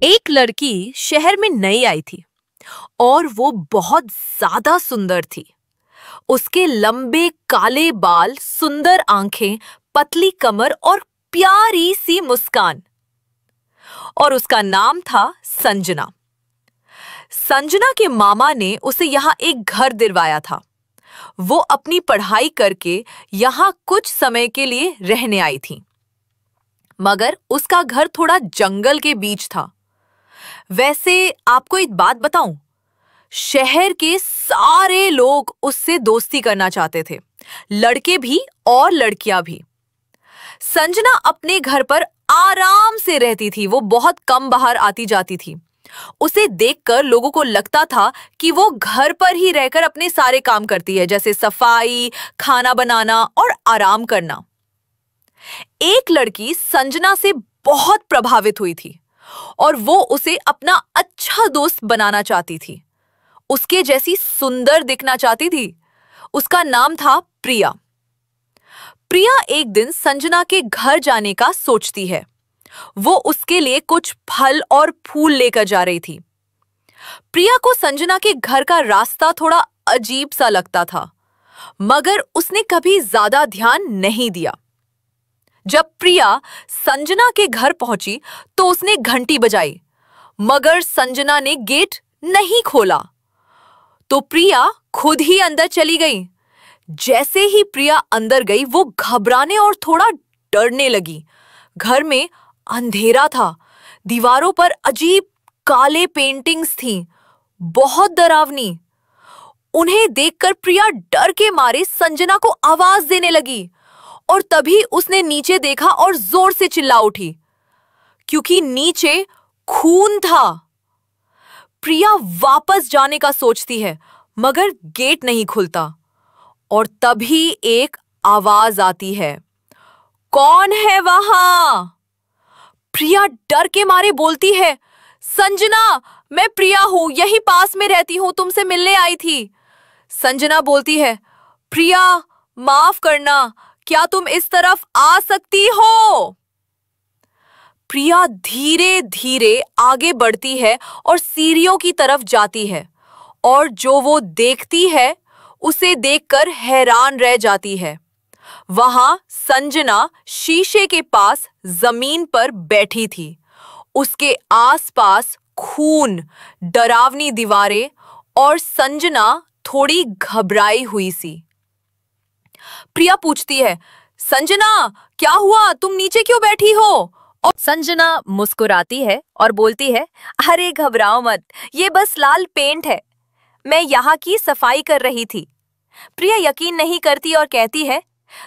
एक लड़की शहर में नई आई थी और वो बहुत ज्यादा सुंदर थी। उसके लंबे काले बाल, सुंदर आंखें, पतली कमर और प्यारी सी मुस्कान। और उसका नाम था संजना। संजना के मामा ने उसे यहाँ एक घर दिलवाया था। वो अपनी पढ़ाई करके यहाँ कुछ समय के लिए रहने आई थी, मगर उसका घर थोड़ा जंगल के बीच था। वैसे आपको एक बात बताऊं, शहर के सारे लोग उससे दोस्ती करना चाहते थे, लड़के भी और लड़कियां भी। संजना अपने घर पर आराम से रहती थी। वो बहुत कम बाहर आती जाती थी। उसे देखकर लोगों को लगता था कि वो घर पर ही रहकर अपने सारे काम करती है, जैसे सफाई, खाना बनाना और आराम करना। एक लड़की संजना से बहुत प्रभावित हुई थी और वो उसे अपना अच्छा दोस्त बनाना चाहती थी। उसके जैसी सुंदर दिखना चाहती थी। उसका नाम था प्रिया। प्रिया एक दिन संजना के घर जाने का सोचती है। वो उसके लिए कुछ फल और फूल लेकर जा रही थी। प्रिया को संजना के घर का रास्ता थोड़ा अजीब सा लगता था, मगर उसने कभी ज्यादा ध्यान नहीं दिया। जब प्रिया संजना के घर पहुंची तो उसने घंटी बजाई, मगर संजना ने गेट नहीं खोला। तो प्रिया खुद ही अंदर चली गई। जैसे ही प्रिया अंदर गई, वो घबराने और थोड़ा डरने लगी। घर में अंधेरा था। दीवारों पर अजीब काले पेंटिंग्स थीं, बहुत डरावनी। उन्हें देखकर प्रिया डर के मारे संजना को आवाज देने लगी और तभी उसने नीचे देखा और जोर से चिल्ला उठी, क्योंकि नीचे खून था। प्रिया वापस जाने का सोचती है, मगर गेट नहीं खुलता। और तभी एक आवाज आती है, कौन है वहां? प्रिया डर के मारे बोलती है, संजना, मैं प्रिया हूं, यही पास में रहती हूं, तुमसे मिलने आई थी। संजना बोलती है, प्रिया, माफ करना, क्या तुम इस तरफ आ सकती हो? प्रिया धीरे धीरे आगे बढ़ती है और सीढ़ियों की तरफ जाती है, और जो वो देखती है उसे देखकर हैरान रह जाती है। वहां संजना शीशे के पास जमीन पर बैठी थी। उसके आसपास खून, डरावनी दीवारें और संजना थोड़ी घबराई हुई सी। प्रिया पूछती है, संजना, क्या हुआ? तुम नीचे क्यों बैठी हो? और संजना मुस्कुराती है और बोलती है, अरे घबराओ मत, ये बस लाल पेंट है, मैं यहाँ की सफाई कर रही थी। प्रिया यकीन नहीं करती और कहती है,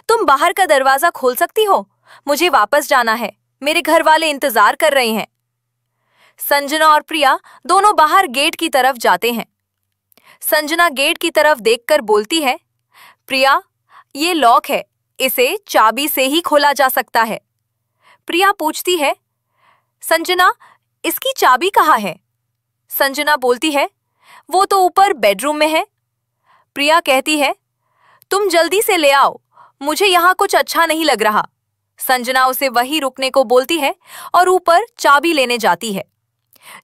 तुम बाहर का दरवाजा खोल सकती हो? मुझे वापस जाना है, मेरे घर वाले इंतजार कर रहे हैं। संजना और प्रिया दोनों बाहर गेट की तरफ जाते हैं। संजना गेट की तरफ देखकर बोलती है, प्रिया, ये लॉक है, इसे चाबी से ही खोला जा सकता है। प्रिया पूछती है, संजना, इसकी चाबी कहाँ है? संजना बोलती है, वो तो ऊपर बेडरूम में है। प्रिया कहती है, तुम जल्दी से ले आओ, मुझे यहाँ कुछ अच्छा नहीं लग रहा। संजना उसे वहीं रुकने को बोलती है और ऊपर चाबी लेने जाती है।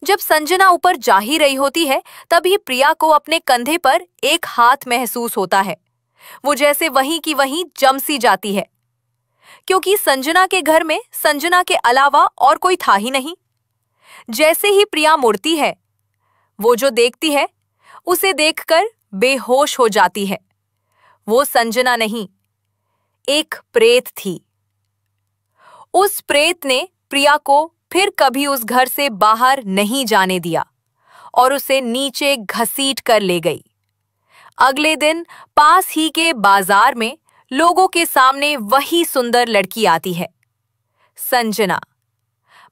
जब संजना ऊपर जा ही रही होती है, तभी प्रिया को अपने कंधे पर एक हाथ महसूस होता है। वो जैसे वहीं की वहीं जम सी जाती है, क्योंकि संजना के घर में संजना के अलावा और कोई था ही नहीं। जैसे ही प्रिया मुड़ती है, वो जो देखती है उसे देखकर बेहोश हो जाती है। वो संजना नहीं, एक प्रेत थी। उस प्रेत ने प्रिया को फिर कभी उस घर से बाहर नहीं जाने दिया और उसे नीचे घसीट कर ले गई। अगले दिन पास ही के बाजार में लोगों के सामने वही सुंदर लड़की आती है, संजना।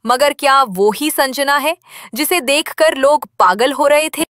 मगर क्या वो ही संजना है जिसे देखकर लोग पागल हो रहे थे?